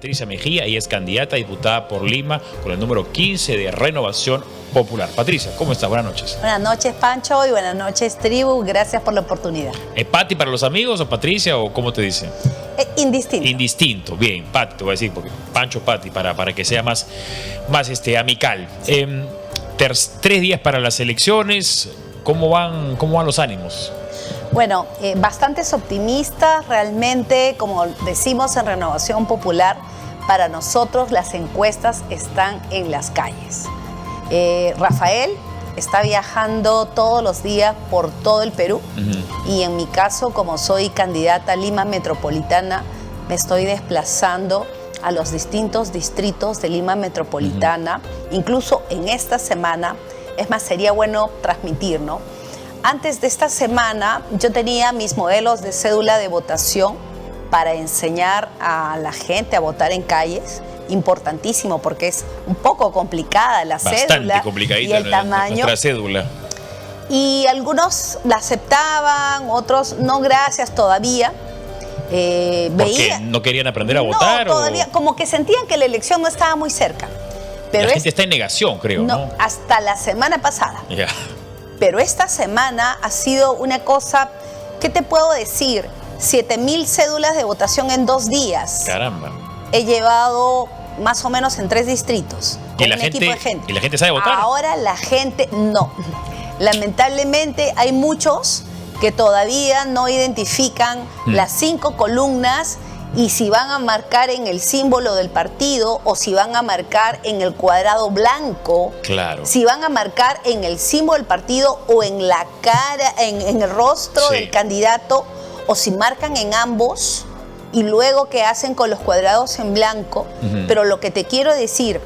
Patricia Mejía. Ella es candidata a diputada por Lima con el número 15 de Renovación Popular. Patricia, ¿cómo estás? Buenas noches. Buenas noches, Pancho, y buenas noches, tribu. Gracias por la oportunidad. ¿Pati para los amigos o Patricia o cómo te dicen? Indistinto. Indistinto, bien, Pati, te voy a decir, porque Pancho, Pati, para que sea más amical. 3 días para las elecciones, ¿cómo van los ánimos? Bueno, bastantes optimistas, realmente, como decimos en Renovación Popular, para nosotros las encuestas están en las calles. Rafael está viajando todos los días por todo el Perú y en mi caso, como soy candidata a Lima Metropolitana, me estoy desplazando a los distintos distritos de Lima Metropolitana, incluso en esta semana. Es más, sería bueno transmitir, ¿no? Antes de esta semana yo tenía mis modelos de cédula de votación para enseñar a la gente a votar en calles. Importantísimo porque es un poco complicada la cédula y el tamaño. Nuestra cédula. Y algunos la aceptaban, otros no, gracias todavía. ¿Por qué? ¿No querían aprender a votar? No, todavía, como que sentían que la elección no estaba muy cerca. Pero la gente está en negación, creo, ¿no? Hasta la semana pasada. Ya. Pero esta semana ha sido una cosa, ¿qué te puedo decir? 7.000 cédulas de votación en 2 días. Caramba. He llevado más o menos en 3 distritos. ¿Y la gente sabe votar? Ahora la gente no. Lamentablemente hay muchos que todavía no identifican las 5 columnas y si van a marcar en el símbolo del partido o si van a marcar en el cuadrado blanco, claro, si van a marcar en el símbolo del partido o en la cara, en el rostro del candidato, o si marcan en ambos y luego qué hacen con los cuadrados en blanco. Pero lo que te quiero decir,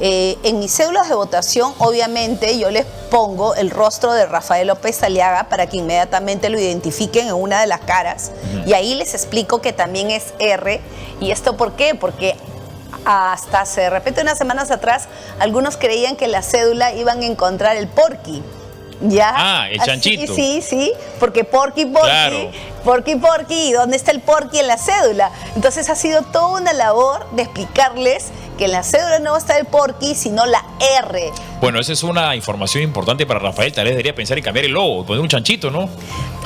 en mis cédulas de votación obviamente yo les pongo el rostro de Rafael López Aliaga para que inmediatamente lo identifiquen en una de las caras y ahí les explico que también es R. ¿Y esto por qué? Porque hasta de repente unas semanas atrás algunos creían que la cédula iban a encontrar el Porky. ¿Ya? Ah, el chanchito. Sí, porque Porky, claro. Porky, ¿y dónde está el Porky en la cédula? Entonces ha sido toda una labor de explicarles que en la cédula no va a estar el Porky, sino la R. Bueno, esa es una información importante para Rafael. Tal vez debería pensar en cambiar el logo, poner un chanchito, ¿no?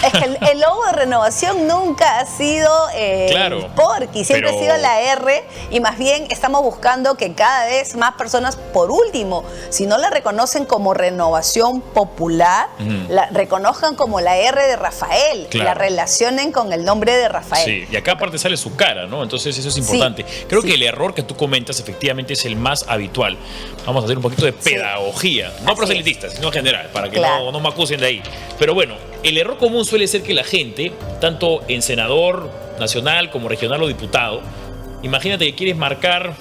Es que el logo de Renovación nunca ha sido el Porky, siempre ha sido la R, y más bien estamos buscando que cada vez más personas, por último, si no la reconocen como Renovación Popular, la reconozcan como la R de Rafael, la relacionen con el nombre de Rafael. Sí, y acá aparte sale su cara, ¿no? Entonces eso es importante. Creo que el error que tú comentas efectivamente es el más habitual. Vamos a hacer un poquito de pedagogía, no proselitistas, sino en general, para que no me acusen de ahí. Pero bueno, el error común suele ser que la gente, tanto en senador nacional como regional o diputado, imagínate que quieres marcar,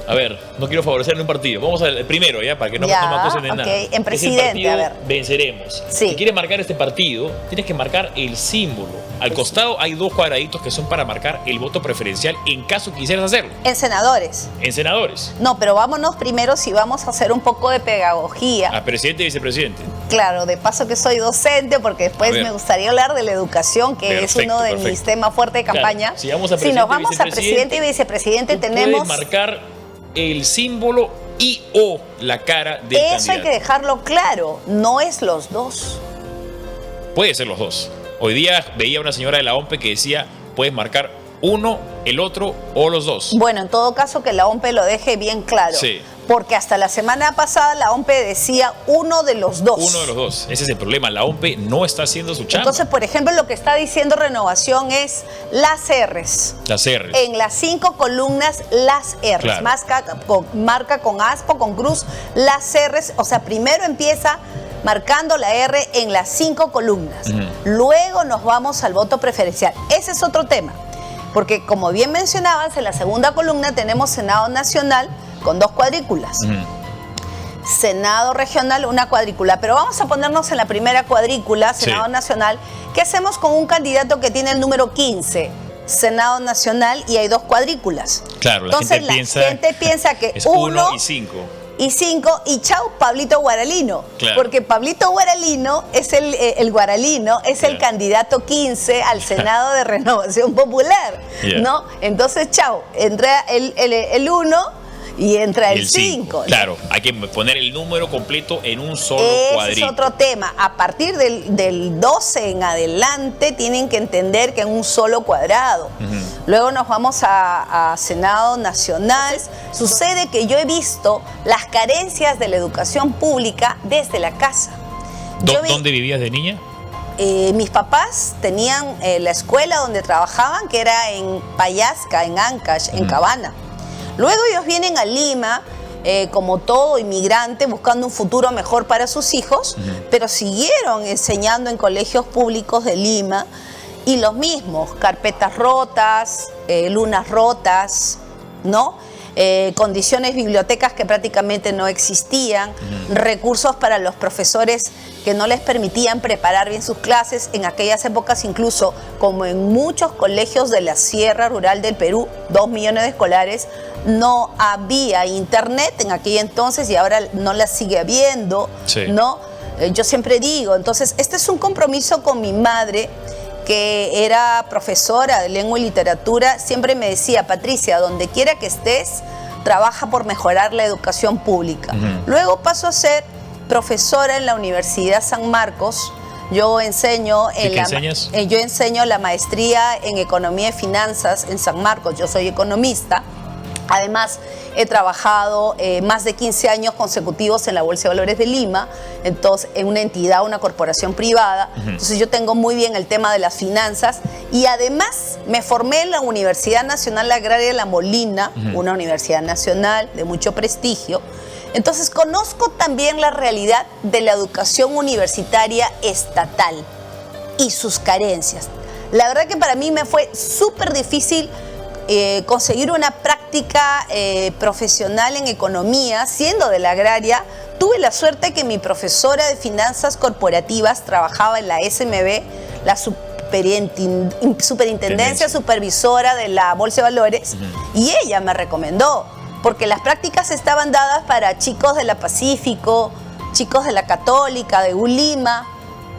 a ver, no quiero favorecerle un partido, vamos al primero, ya, para que no me acusen de nada. En presidente, a ver. Venceremos. Si quieres marcar este partido, tienes que marcar el símbolo. Al costado hay 2 cuadraditos que son para marcar el voto preferencial en caso quisieras hacerlo. En senadores. En senadores. No, pero vámonos primero si vamos a hacer un poco de pedagogía. A presidente y vicepresidente. Claro, de paso que soy docente, porque después me gustaría hablar de la educación, que es uno de mis temas fuertes de campaña. Si nos vamos a presidente y vicepresidente, tenemos... puedes marcar el símbolo y o la cara del candidato. Eso hay que dejarlo claro, no es los dos. Puede ser los dos. Hoy día veía una señora de la OMPE que decía, puedes marcar uno, el otro o los dos. Bueno, en todo caso que la OMPE lo deje bien claro. Sí. Porque hasta la semana pasada la OMPE decía uno de los dos. Uno de los dos. Ese es el problema. La OMPE no está haciendo su chamba. Entonces, por ejemplo, lo que está diciendo Renovación es las R's. Las R's. En las 5 columnas, las R's. Claro. Marca con aspo, con cruz, las R's. O sea, primero empieza marcando la R en las 5 columnas. Luego nos vamos al voto preferencial. Ese es otro tema. Porque, como bien mencionabas, en la segunda columna tenemos Senado Nacional con 2 cuadrículas. Senado regional, 1 cuadrícula. Pero vamos a ponernos en la primera cuadrícula, Senado Nacional. ¿Qué hacemos con un candidato que tiene el número 15? Senado Nacional y hay 2 cuadrículas. Claro, entonces la gente piensa que es 1 y 5. y 5, y chau, Pablito Guaralino. Claro. Porque Pablito Guaralino es el Guaralino, es el candidato 15 al Senado de Renovación Popular, ¿no? Entonces, chau, entra el 1 y entra el 5. Claro, hay que poner el número completo en un solo cuadrito. Es otro tema. A partir del 12 en adelante tienen que entender que en un solo cuadrado. Luego nos vamos a Senado Nacional. Sucede que yo he visto las carencias de la educación pública desde la casa. ¿Dónde vivías de niña? Mis papás tenían la escuela donde trabajaban, que era en Payasca, en Ancash, en Cabana. Luego ellos vienen a Lima, como todo inmigrante, buscando un futuro mejor para sus hijos, pero siguieron enseñando en colegios públicos de Lima, y los mismos, carpetas rotas, lunas rotas, ¿no? Condiciones bibliotecas que prácticamente no existían, recursos para los profesores que no les permitían preparar bien sus clases. En aquellas épocas, incluso, como en muchos colegios de la Sierra Rural del Perú, 2 millones de escolares, no había internet en aquel entonces y ahora no la sigue habiendo, ¿no? Yo siempre digo, entonces, este es un compromiso con mi madre, que era profesora de lengua y literatura. Siempre me decía: Patricia, donde quiera que estés, trabaja por mejorar la educación pública. Luego paso a ser profesora en la Universidad San Marcos. Yo enseño yo enseño la maestría en Economía y Finanzas en San Marcos. Yo soy economista. Además, he trabajado más de 15 años consecutivos en la Bolsa de Valores de Lima, entonces en una entidad, una corporación privada. Entonces yo tengo muy bien el tema de las finanzas, y además me formé en la Universidad Nacional Agraria de La Molina, una universidad nacional de mucho prestigio. Entonces conozco también la realidad de la educación universitaria estatal y sus carencias. La verdad que para mí me fue súper difícil conseguir una práctica profesional en economía, siendo de la agraria. Tuve la suerte que mi profesora de finanzas corporativas trabajaba en la SMB, la superintendencia supervisora de la Bolsa de Valores, y ella me recomendó, porque las prácticas estaban dadas para chicos de la Pacífico, chicos de la Católica, de ULIMA.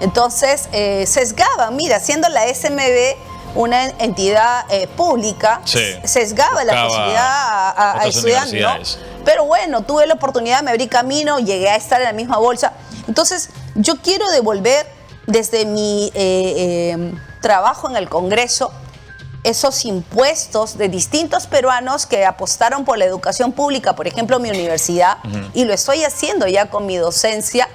Entonces sesgaban, mira, siendo la SMB una entidad pública, sesgaba la posibilidad a estudiar, ¿no? Pero bueno, tuve la oportunidad, me abrí camino, llegué a estar en la misma bolsa. Entonces, yo quiero devolver desde mi trabajo en el Congreso esos impuestos de distintos peruanos que apostaron por la educación pública, por ejemplo, mi universidad, y lo estoy haciendo ya con mi docencia.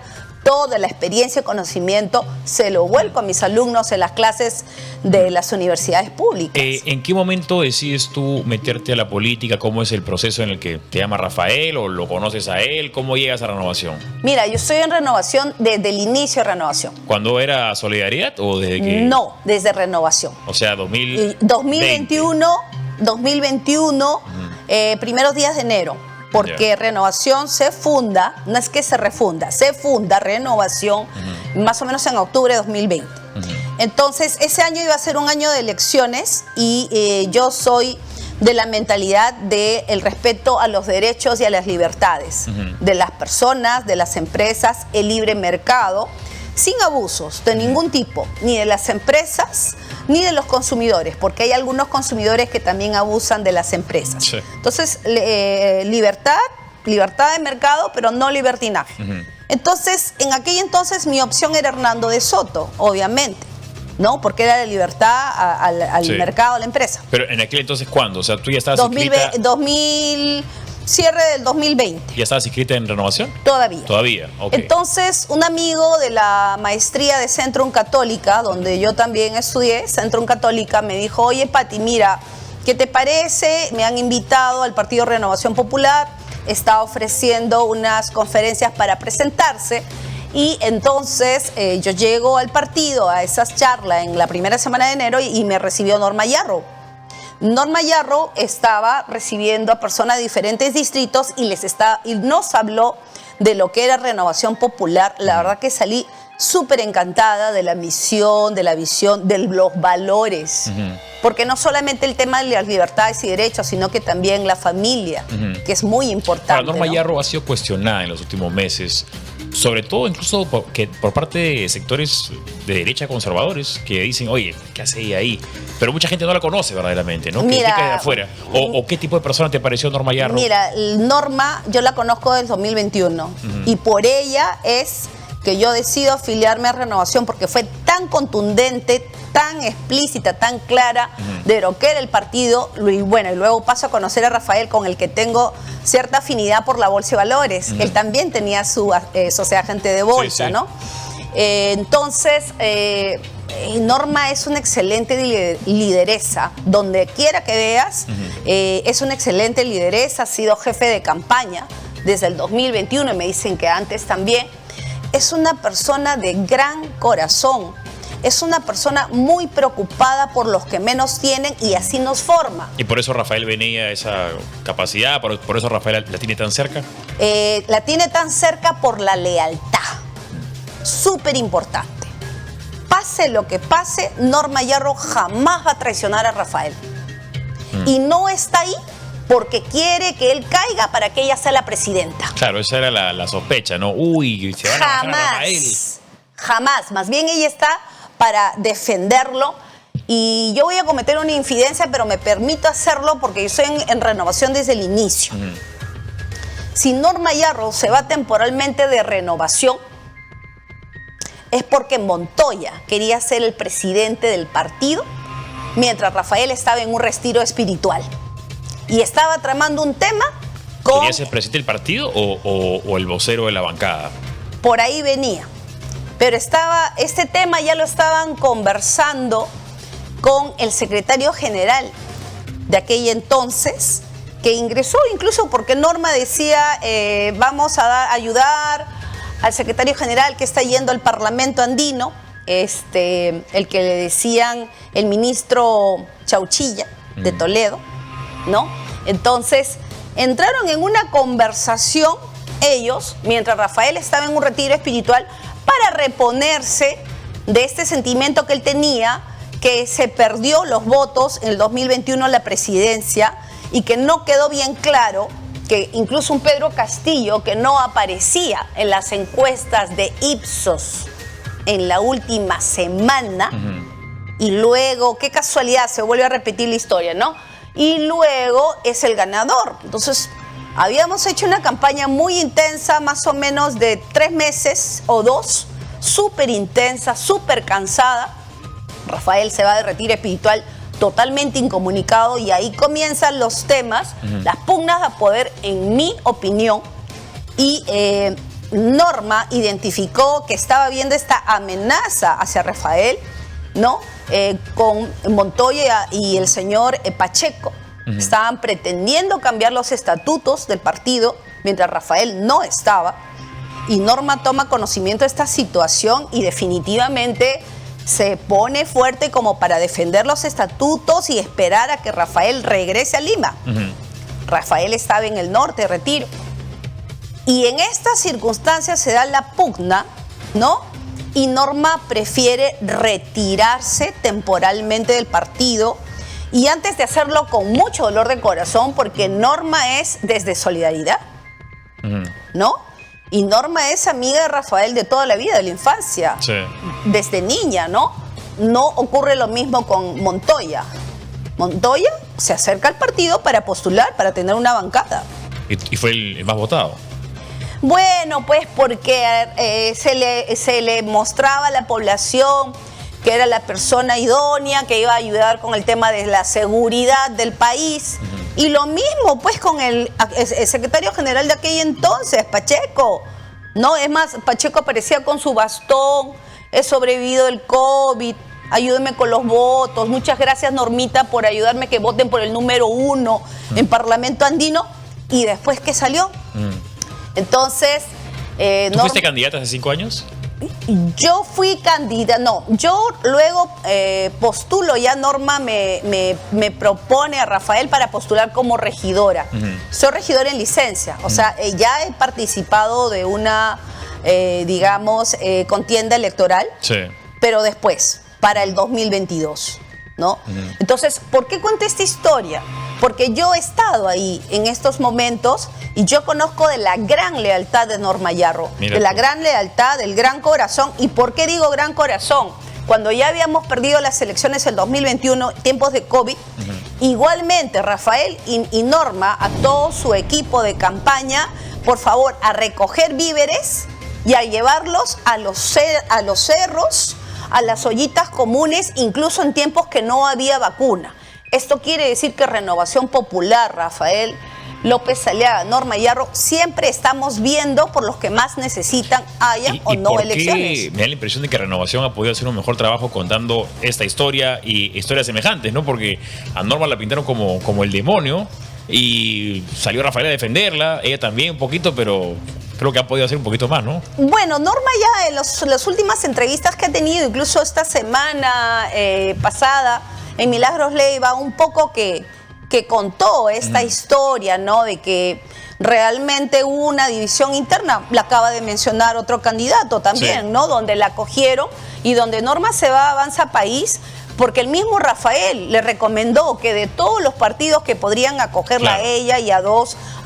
Toda la experiencia y conocimiento se lo vuelco a mis alumnos en las clases de las universidades públicas. ¿En qué momento decides tú meterte a la política? ¿Cómo es el proceso en el que te llama Rafael o lo conoces a él? ¿Cómo llegas a Renovación? Mira, yo estoy en Renovación desde el inicio de Renovación. ¿Cuándo era Solidaridad o desde que...? No, desde Renovación. O sea, 2021, primeros días de enero. Porque Renovación se funda, no es que se refunda, se funda Renovación más o menos en octubre de 2020. Entonces, ese año iba a ser un año de elecciones, y yo soy de la mentalidad del respeto a los derechos y a las libertades de las personas, de las empresas, el libre mercado, sin abusos de ningún tipo, ni de las empresas ni de los consumidores, porque hay algunos consumidores que también abusan de las empresas. Entonces, libertad de mercado, pero no libertinaje. Entonces, en aquel entonces mi opción era Hernando de Soto, obviamente, ¿no? Porque era la libertad al mercado, a la empresa. Pero en aquel entonces, ¿cuándo? O sea, tú ya estabas inscrita... Cierre del 2020. ¿Ya estabas inscrita en Renovación? Todavía. Todavía, ok. Entonces, un amigo de la maestría de Centrum Católica, donde yo también estudié, Centrum Católica, me dijo: oye, Pati, mira, ¿qué te parece? Me han invitado al Partido Renovación Popular, está ofreciendo unas conferencias para presentarse. Y entonces yo llego al partido, a esas charlas en la primera semana de enero, y me recibió Norma Yarro. Norma Yarro estaba recibiendo a personas de diferentes distritos y nos habló de lo que era Renovación Popular. La verdad que salí súper encantada de la misión, de la visión, de los valores. porque no solamente el tema de las libertades y derechos, sino que también la familia, que es muy importante. Ahora, Norma ¿no? Yarro ha sido cuestionada en los últimos meses, sobre todo incluso por parte de sectores de derecha conservadores que dicen, oye, ¿qué hace ella ahí? Pero mucha gente no la conoce verdaderamente, ¿no? ¿Qué cae de afuera? ¿O qué tipo de persona te pareció Norma Yarro? Mira, Norma, yo la conozco del 2021 y por ella es que yo decido afiliarme a Renovación porque fue tan contundente, tan explícita, tan clara de lo que era el partido. Y bueno, y luego paso a conocer a Rafael, con el que tengo cierta afinidad por la Bolsa de Valores. Él también tenía su sociedad agente de bolsa, ¿no? Entonces, Norma es una excelente lideresa. Donde quiera que veas, es una excelente lideresa. Ha sido jefe de campaña desde el 2021 y me dicen que antes también. Es una persona de gran corazón. Es una persona muy preocupada por los que menos tienen y así nos forma. ¿Y por eso Rafael venía esa capacidad? ¿Por eso Rafael la tiene tan cerca? La tiene tan cerca por la lealtad. Súper importante. Pase lo que pase, Norma Yarro jamás va a traicionar a Rafael. Y no está ahí porque quiere que él caiga para que ella sea la presidenta. Claro, esa era la sospecha, ¿no? Uy, se van a bajar a Rafael. Jamás. Más bien ella está para defenderlo. Y yo voy a cometer una infidencia, pero me permito hacerlo porque yo estoy en Renovación desde el inicio. Si Norma Yarro se va temporalmente de Renovación, es porque Montoya quería ser el presidente del partido, mientras Rafael estaba en un retiro espiritual. Y estaba tramando un tema con... ¿Quería ser presidente del partido o el vocero de la bancada? Por ahí venía. Pero este tema ya lo estaban conversando con el secretario general de aquella entonces, que ingresó incluso porque Norma decía, vamos a ayudar al secretario general que está yendo al Parlamento andino, el que le decían el ministro Chauchilla de Toledo, ¿no? Entonces, entraron en una conversación ellos, mientras Rafael estaba en un retiro espiritual, para reponerse de este sentimiento que él tenía, que se perdió los votos en el 2021 en la presidencia y que no quedó bien claro, que incluso un Pedro Castillo, que no aparecía en las encuestas de Ipsos en la última semana, y luego, qué casualidad, se vuelve a repetir la historia, ¿no? Y luego es el ganador. Entonces, habíamos hecho una campaña muy intensa, más o menos de 3 meses o 2, súper intensa, súper cansada. Rafael se va de retiro espiritual totalmente incomunicado y ahí comienzan los temas, las pugnas a poder, en mi opinión, y Norma identificó que estaba viendo esta amenaza hacia Rafael, ¿no? Con Montoya y el señor Pacheco. Estaban pretendiendo cambiar los estatutos del partido mientras Rafael no estaba, y Norma toma conocimiento de esta situación y definitivamente se pone fuerte como para defender los estatutos y esperar a que Rafael regrese a Lima. Rafael estaba en el norte, retiro. Y en estas circunstancias se da la pugna, ¿no? Y Norma prefiere retirarse temporalmente del partido. Y antes de hacerlo con mucho dolor de corazón, porque Norma es desde solidaridad, ¿no? Y Norma es amiga de Rafael de toda la vida, de la infancia, desde niña, ¿no? No ocurre lo mismo con Montoya. Montoya se acerca al partido para postular, para tener una bancada. ¿Y fue el más votado? Bueno, pues porque se le mostraba a la población que era la persona idónea, que iba a ayudar con el tema de la seguridad del país. Y lo mismo, pues, con el secretario general de aquel entonces, Pacheco. No, es más, Pacheco aparecía con su bastón, he sobrevivido el COVID, ayúdeme con los votos, muchas gracias Normita por ayudarme que voten por el número 1 en Parlamento Andino. Y después, ¿qué salió? Entonces... ¿Tú fuiste candidata hace 5 años? Yo fui candidata, no, yo luego postulo, ya Norma me propone a Rafael para postular como regidora. Soy regidora en licencia, o sea, ya he participado de una, digamos, contienda electoral, pero después, para el 2022. ¿no? Entonces, ¿por qué cuento esta historia? Porque yo he estado ahí en estos momentos y yo conozco de la gran lealtad de Norma Yarro, de la gran lealtad, del gran corazón. ¿Y por qué digo gran corazón? Cuando ya habíamos perdido las elecciones en 2021, tiempos de COVID, igualmente Rafael y Norma, a todo su equipo de campaña, por favor, a recoger víveres y a llevarlos a los cerros, a las ollitas comunes, incluso en tiempos que no había vacuna. Esto quiere decir que Renovación Popular, Rafael López Aliaga, Norma Yarro, siempre estamos viendo por los que más necesitan, hayan o no elecciones. Me da la impresión de que Renovación ha podido hacer un mejor trabajo contando esta historia y historias semejantes, ¿no? Porque a Norma la pintaron como el demonio y salió Rafael a defenderla, ella también un poquito, pero creo que ha podido hacer un poquito más, ¿no? Bueno, Norma ya en las últimas entrevistas que ha tenido, incluso esta semana pasada, en Milagros Leiva, un poco que contó esta historia, ¿no? De que realmente hubo una división interna, la acaba de mencionar otro candidato también, ¿no? Donde la cogieron y donde Norma se va a Avanza País, porque el mismo Rafael le recomendó que de todos los partidos que podrían acogerla a ella y a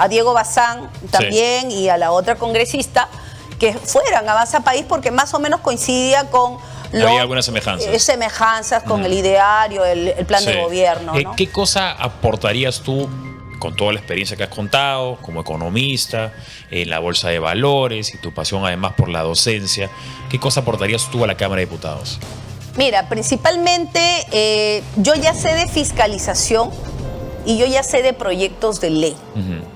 Diego Bazán también y a la otra congresista, que fueran a Avanza País porque más o menos coincidía con... Había algunas semejanzas. Semejanzas con el ideario, el plan de gobierno, ¿no? ¿Qué cosa aportarías tú, con toda la experiencia que has contado, como economista, en la bolsa de valores y tu pasión además por la docencia? ¿Qué cosa aportarías tú a la Cámara de Diputados? Mira, principalmente yo ya sé de fiscalización y yo ya sé de proyectos de ley.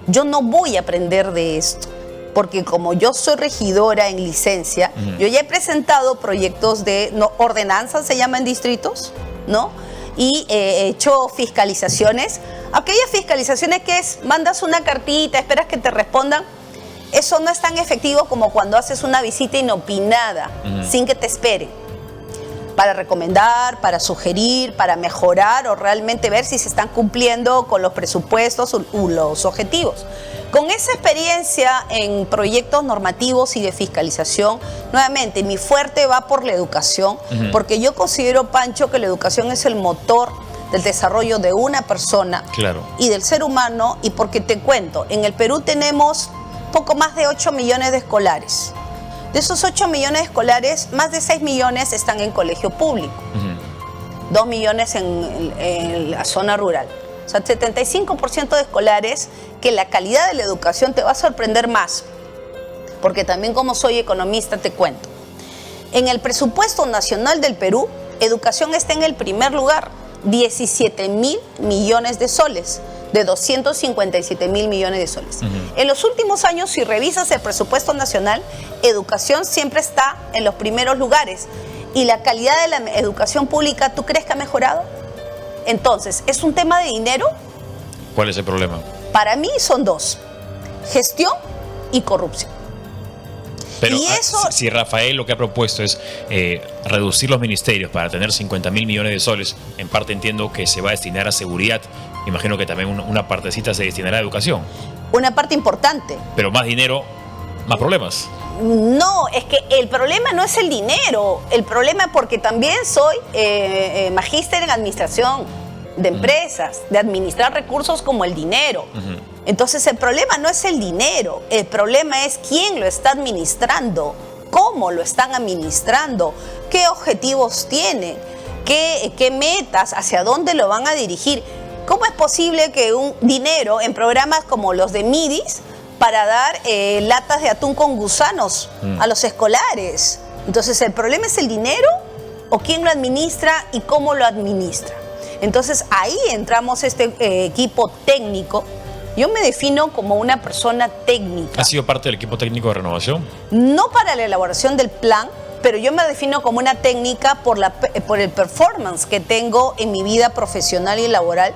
Yo no voy a aprender de esto, porque como yo soy regidora en licencia, yo ya he presentado proyectos de ordenanzas, se llaman distritos, ¿no? Y he hecho fiscalizaciones. Aquellas fiscalizaciones que es, mandas una cartita, esperas que te respondan, eso no es tan efectivo como cuando haces una visita inopinada, sin que te esperen, para recomendar, para sugerir, para mejorar o realmente ver si se están cumpliendo con los presupuestos o los objetivos. Con esa experiencia en proyectos normativos y de fiscalización, nuevamente mi fuerte va por la educación, porque yo considero, Pancho, que la educación es el motor del desarrollo de una persona y del ser humano, y porque te cuento, en el Perú tenemos poco más de 8 millones de escolares. De esos 8 millones de escolares, más de 6 millones están en colegio público, 2 millones en la zona rural. O sea, 75% de escolares, que la calidad de la educación te va a sorprender más, porque también como soy economista te cuento. En el presupuesto nacional del Perú, educación está en el primer lugar, 17.000 millones de soles, de 257.000 millones de soles. En los últimos años, si revisas el presupuesto nacional, educación siempre está en los primeros lugares. ¿Y la calidad de la educación pública, tú crees que ha mejorado? Entonces, ¿es un tema de dinero? ¿Cuál es el problema? Para mí son dos: gestión y corrupción. Pero si Rafael lo que ha propuesto es reducir los ministerios para tener 50.000 millones de soles, en parte entiendo que se va a destinar a seguridad, imagino que también una partecita se destinará a educación. Una parte importante. Pero más dinero, más problemas. No, es que el problema no es el dinero, el problema, porque también soy magíster en administración de empresas, de administrar recursos como el dinero. Entonces el problema no es el dinero, el problema es quién lo está administrando, cómo lo están administrando, qué objetivos tienen, qué metas, hacia dónde lo van a dirigir. ¿Cómo es posible que un dinero en programas como los de Midis para dar latas de atún con gusanos a los escolares? Entonces, ¿el problema es el dinero o quién lo administra y cómo lo administra? Entonces, ahí entramos equipo técnico. Yo me defino como una persona técnica. ¿Has sido parte del equipo técnico de Renovación? No para la elaboración del plan, pero yo me defino como una técnica por el performance que tengo en mi vida profesional y laboral,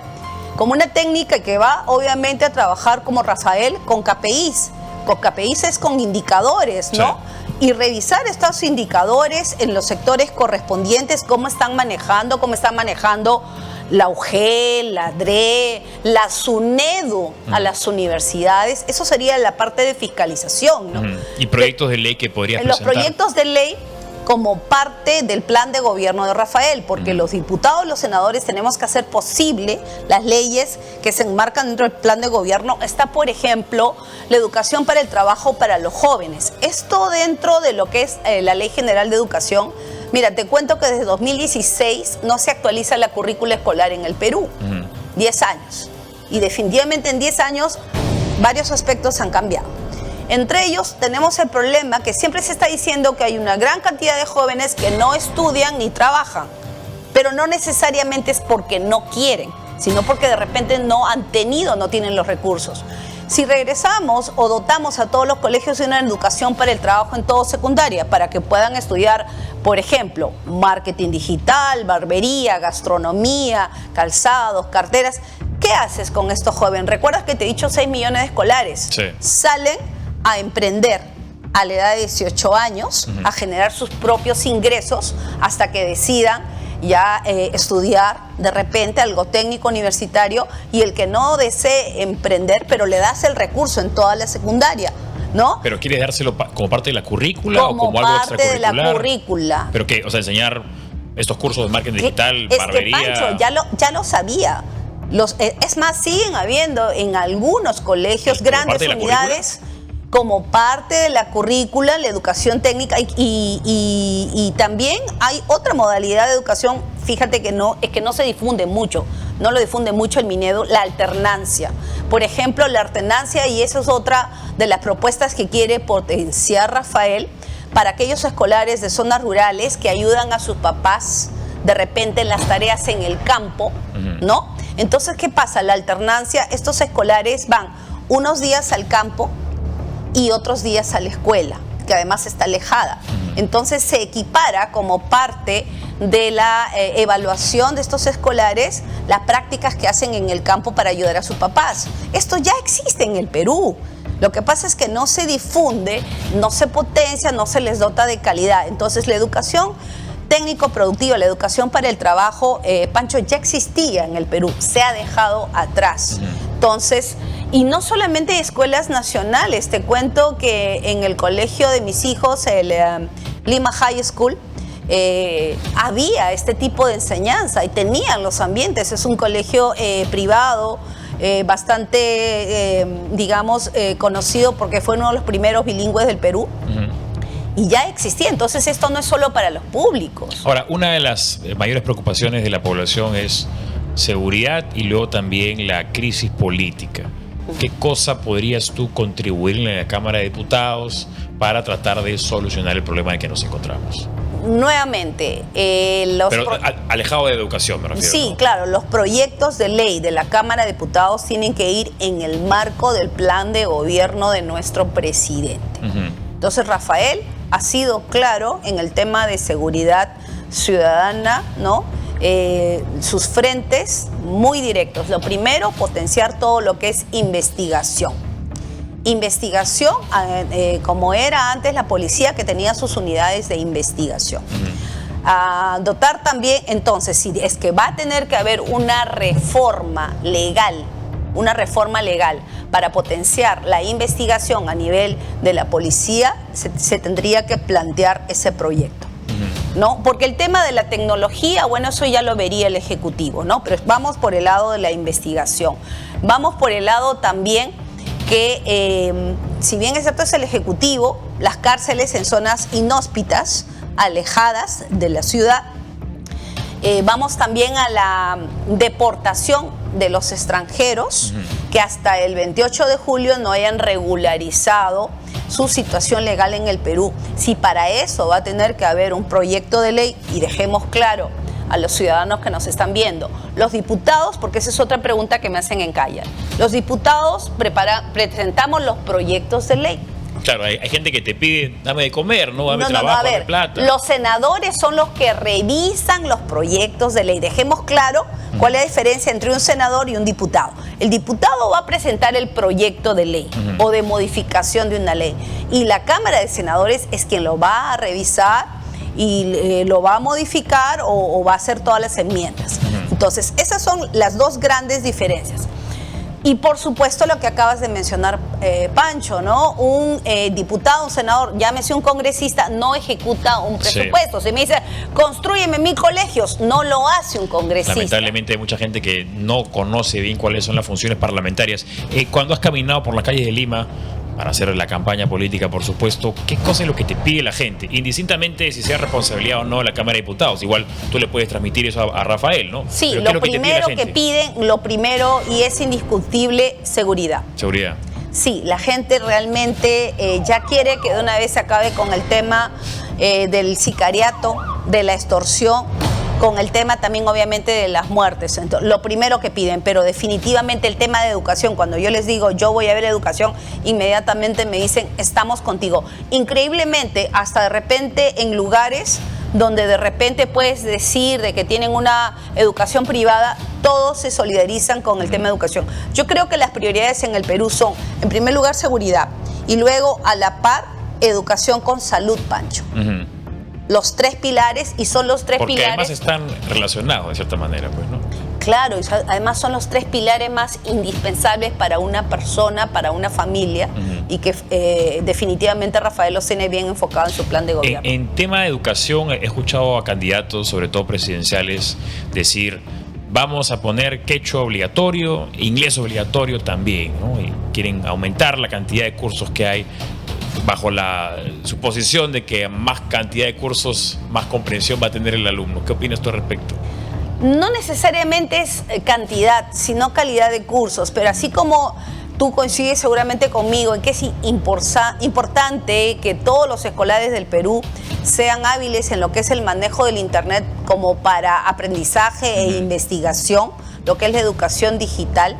como una técnica que va obviamente a trabajar como Rafael con KPIs. Con KPIs es con indicadores, ¿no? Y revisar estos indicadores en los sectores correspondientes, cómo están manejando la UGEL, la DRE, la SUNEDU a las universidades. Eso sería la parte de fiscalización, ¿no? ¿Y proyectos de ley que podrías presentar? Los proyectos de ley como parte del plan de gobierno de Rafael, porque los diputados y los senadores tenemos que hacer posible las leyes que se enmarcan dentro del plan de gobierno. Está, por ejemplo, la educación para el trabajo para los jóvenes. Esto dentro de lo que es la Ley General de Educación. Mira, te cuento que desde 2016 no se actualiza la currícula escolar en el Perú. 10 años. Y definitivamente en 10 años varios aspectos han cambiado. Entre ellos tenemos el problema que siempre se está diciendo que hay una gran cantidad de jóvenes que no estudian ni trabajan, pero no necesariamente es porque no quieren, sino porque de repente no han tenido, no tienen los recursos. Si regresamos o dotamos a todos los colegios de una educación para el trabajo en todo secundaria, para que puedan estudiar, por ejemplo, marketing digital, barbería, gastronomía, calzados, carteras, ¿qué haces con estos jóvenes? ¿Recuerdas que te he dicho 6 millones de escolares? Sí. Salen a emprender a la edad de 18 años, a generar sus propios ingresos hasta que decidan ya estudiar de repente algo técnico universitario, y el que no desee emprender, pero le das el recurso en toda la secundaria, ¿no? ¿Pero quieres dárselo como parte de la currícula o como algo extracurricular? Como parte de la currícula. ¿Pero qué? O sea, enseñar estos cursos de marketing digital, es barbería... que, Pancho, ya lo sabía. Es más, siguen habiendo en algunos colegios grandes unidades como parte de la currícula, la educación técnica, y también hay otra modalidad de educación, fíjate que no se difunde mucho, no lo difunde mucho el Minedu, la alternancia. Por ejemplo, la alternancia, y eso es otra de las propuestas que quiere potenciar Rafael, para aquellos escolares de zonas rurales que ayudan a sus papás de repente en las tareas en el campo, ¿no? Entonces, ¿qué pasa? La alternancia, estos escolares van unos días al campo y otros días a la escuela, que además está alejada. Entonces se equipara como parte de la evaluación de estos escolares las prácticas que hacen en el campo para ayudar a sus papás. Esto ya existe en el Perú. Lo que pasa es que no se difunde, no se potencia, no se les dota de calidad. Entonces la educación técnico-productiva, la educación para el trabajo, Pancho, ya existía en el Perú, se ha dejado atrás. Entonces, y no solamente escuelas nacionales, te cuento que en el colegio de mis hijos, el Lima High School, había este tipo de enseñanza y tenían los ambientes. Es un colegio privado, bastante, digamos, conocido porque fue uno de los primeros bilingües del Perú. Y ya existía, entonces esto no es solo para los públicos. Ahora, una de las mayores preocupaciones de la población es seguridad y luego también la crisis política. ¿Qué cosa podrías tú contribuir en la Cámara de Diputados para tratar de solucionar el problema en que nos encontramos? Nuevamente, pero alejado de educación, me refiero. Sí, ¿no? claro, los proyectos de ley de la Cámara de Diputados tienen que ir en el marco del plan de gobierno de nuestro presidente. Entonces, Rafael ha sido claro en el tema de seguridad ciudadana, ¿no? Sus frentes muy directos. Lo primero, potenciar todo lo que es investigación. Investigación, como era antes la policía, que tenía sus unidades de investigación. Dotar también, entonces, si es que va a tener que haber una reforma legal para potenciar la investigación a nivel de la policía, se tendría que plantear ese proyecto, ¿no? Porque el tema de la tecnología, bueno, eso ya lo vería el Ejecutivo, ¿no? Pero vamos por el lado de la investigación. Vamos por el lado también que, si bien es cierto es el Ejecutivo, las cárceles en zonas inhóspitas, alejadas de la ciudad, vamos también a la deportación de los extranjeros que hasta el 28 de julio no hayan regularizado su situación legal en el Perú. Si para eso va a tener que haber un proyecto de ley, y dejemos claro a los ciudadanos que nos están viendo, los diputados, porque esa es otra pregunta que me hacen en Calla, los diputados presentamos los proyectos de ley. Claro, hay gente que te pide, dame de comer, no dame trabajo, dame plata. Los senadores son los que revisan los proyectos de ley. Dejemos claro cuál es la diferencia entre un senador y un diputado. El diputado va a presentar el proyecto de ley o de modificación de una ley. Y la Cámara de Senadores es quien lo va a revisar y lo va a modificar o va a hacer todas las enmiendas. Entonces, esas son las dos grandes diferencias. Y por supuesto lo que acabas de mencionar, Pancho, ¿no? Un diputado, un senador, llámese un congresista, no ejecuta un presupuesto. Si me dice, constrúyeme 1000 colegios, no lo hace un congresista. Lamentablemente hay mucha gente que no conoce bien cuáles son las funciones parlamentarias. Cuando has caminado por las calles de Lima, para hacer la campaña política, por supuesto, ¿qué cosa es lo que te pide la gente? Indistintamente si sea responsabilidad o no de la Cámara de Diputados. Igual tú le puedes transmitir eso a Rafael, ¿no? Sí, lo primero que piden, lo primero, y es indiscutible, seguridad. Seguridad. Sí, la gente realmente ya quiere que de una vez se acabe con el tema del sicariato, de la extorsión, con el tema también obviamente de las muertes. Entonces, lo primero que piden, pero definitivamente el tema de educación, cuando yo les digo yo voy a ver educación, inmediatamente me dicen estamos contigo. Increíblemente, hasta de repente en lugares donde de repente puedes decir de que tienen una educación privada, todos se solidarizan con el tema de educación. Yo creo que las prioridades en el Perú son, en primer lugar, seguridad, y luego a la par, educación con salud, Pancho. Los 3 pilares, y son los 3 pilares... Porque además están relacionados de cierta manera, pues, ¿no? Claro, y además son los 3 pilares más indispensables para una persona, para una familia, y que definitivamente Rafael los tiene bien enfocado en su plan de gobierno. En tema de educación, he escuchado a candidatos, sobre todo presidenciales, decir, vamos a poner quechua obligatorio, inglés obligatorio también, ¿no? Y quieren aumentar la cantidad de cursos que hay, bajo la suposición de que más cantidad de cursos, más comprensión va a tener el alumno. ¿Qué opinas tú al respecto? No necesariamente es cantidad, sino calidad de cursos, pero así como tú coincides seguramente conmigo en que es importante que todos los escolares del Perú sean hábiles en lo que es el manejo del Internet como para aprendizaje e investigación, lo que es la educación digital,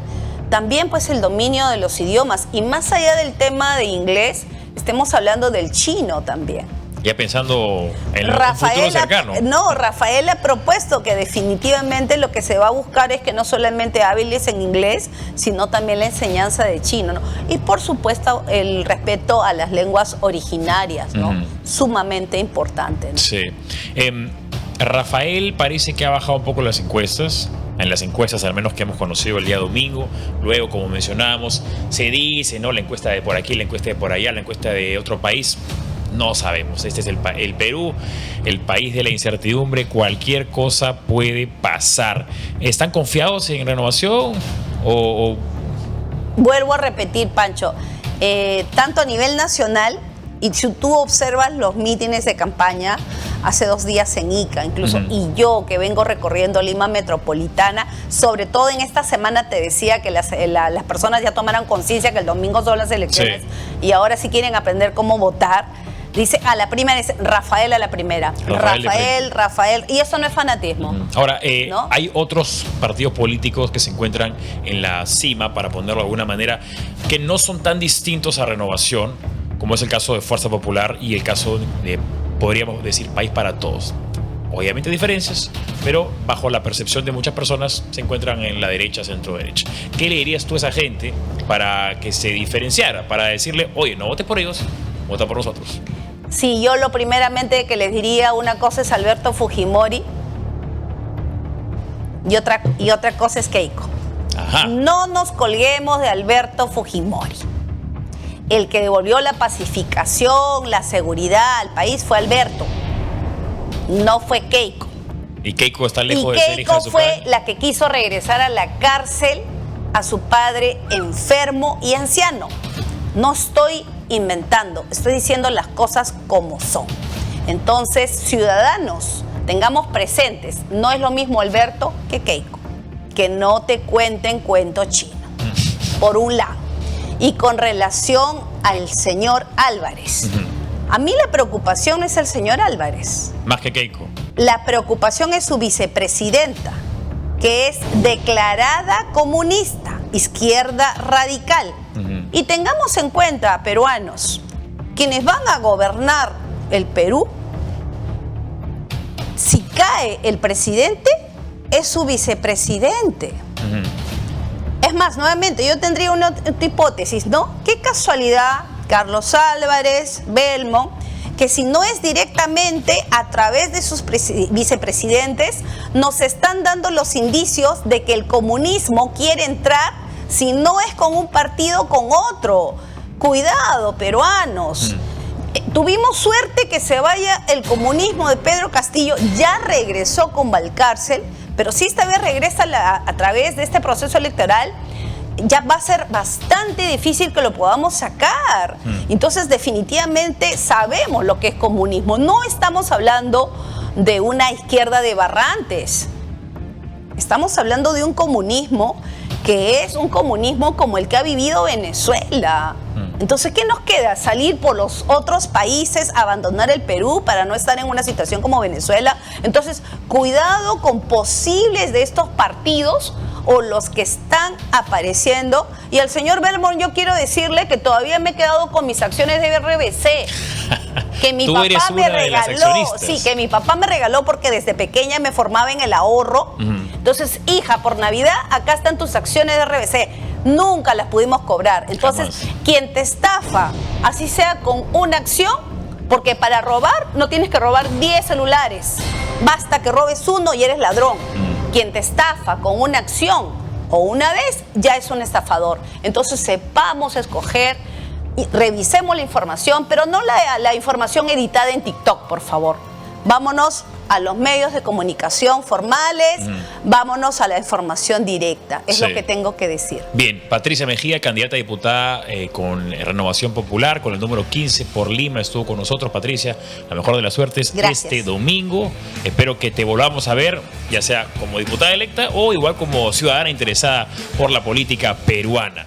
también pues el dominio de los idiomas, y más allá del tema de inglés, estemos hablando del chino también. Ya pensando en un futuro cercano. No, Rafael ha propuesto que definitivamente lo que se va a buscar es que no solamente hábiles en inglés, sino también la enseñanza de chino, ¿no? Y por supuesto el respeto a las lenguas originarias, ¿no? Sumamente importante, ¿no? Sí. Rafael parece que ha bajado un poco las encuestas. En las encuestas, al menos que hemos conocido el día domingo. Luego, como mencionábamos, se dice, ¿no? La encuesta de por aquí, la encuesta de por allá, la encuesta de otro país. No sabemos. Este es el Perú, el país de la incertidumbre. Cualquier cosa puede pasar. ¿Están confiados en Renovación o...? Vuelvo a repetir, Pancho. Tanto a nivel nacional, y si tú observas los mítines de campaña hace 2 días en Ica, incluso, y yo que vengo recorriendo Lima metropolitana, sobre todo en esta semana te decía que las personas ya tomaron conciencia que el domingo son las elecciones, y ahora sí quieren aprender cómo votar. Dice a la primera, dice Rafael a la primera. Rafael, y eso no es fanatismo. Ahora, ¿no? Hay otros partidos políticos que se encuentran en la cima, para ponerlo de alguna manera, que no son tan distintos a Renovación, como es el caso de Fuerza Popular y el caso de, podríamos decir, País para Todos. Obviamente diferencias, pero bajo la percepción de muchas personas se encuentran en la derecha, centro-derecha. ¿Qué le dirías tú a esa gente para que se diferenciara? Para decirle, oye, no votes por ellos, vota por nosotros. Sí, yo lo primeramente que les diría, una cosa es Alberto Fujimori y otra cosa es Keiko. Ajá. No nos colguemos de Alberto Fujimori. El que devolvió la pacificación, la seguridad al país fue Alberto, no fue Keiko. Y Keiko está lejos de ser hija de su padre. Keiko fue la que quiso regresar a la cárcel a su padre enfermo y anciano. No estoy inventando, estoy diciendo las cosas como son. Entonces, ciudadanos, tengamos presentes, no es lo mismo Alberto que Keiko. Que no te cuenten cuento chino, por un lado. Y con relación al señor Álvarez, a mí la preocupación no es el señor Álvarez. Más que Keiko. La preocupación es su vicepresidenta, que es declarada comunista, izquierda radical. Y tengamos en cuenta, peruanos, quienes van a gobernar el Perú, si cae el presidente, es su vicepresidente. Es más, nuevamente, yo tendría una hipótesis, ¿no? Qué casualidad, Carlos Álvarez, Belmo, que si no es directamente a través de sus vicepresidentes, nos están dando los indicios de que el comunismo quiere entrar Si no es con un partido, con otro. Cuidado, peruanos. Tuvimos suerte que se vaya el comunismo de Pedro Castillo, ya regresó con Valcárcel, pero si esta vez regresa a través de este proceso electoral, ya va a ser bastante difícil que lo podamos sacar. Entonces, definitivamente sabemos lo que es comunismo. No estamos hablando de una izquierda de Barrantes. Estamos hablando de un comunismo que es un comunismo como el que ha vivido Venezuela. Entonces, ¿qué nos queda? ¿Salir por los otros países, abandonar el Perú para no estar en una situación como Venezuela? Entonces, cuidado con posibles de estos partidos o los que están apareciendo. Y al señor Belmont yo quiero decirle que todavía me he quedado con mis acciones de RBC. Que mi papá me regaló. Sí, que mi papá me regaló porque desde pequeña me formaba en el ahorro. Entonces, hija, por Navidad, acá están tus acciones de RBC. Nunca las pudimos cobrar. Entonces, quien te estafa, así sea con una acción, porque para robar no tienes que robar 10 celulares. Basta que robes uno y eres ladrón. Quien te estafa con una acción o una vez, ya es un estafador. Entonces, sepamos escoger y revisemos la información, pero no la información editada en TikTok, por favor. Vámonos a los medios de comunicación formales, vámonos a la información directa, es lo que tengo que decir. Bien, Patricia Mejía, candidata a diputada con Renovación Popular, con el número 15 por Lima, estuvo con nosotros. Patricia, la mejor de las suertes. Gracias. Este domingo. Espero que te volvamos a ver, ya sea como diputada electa o igual como ciudadana interesada por la política peruana.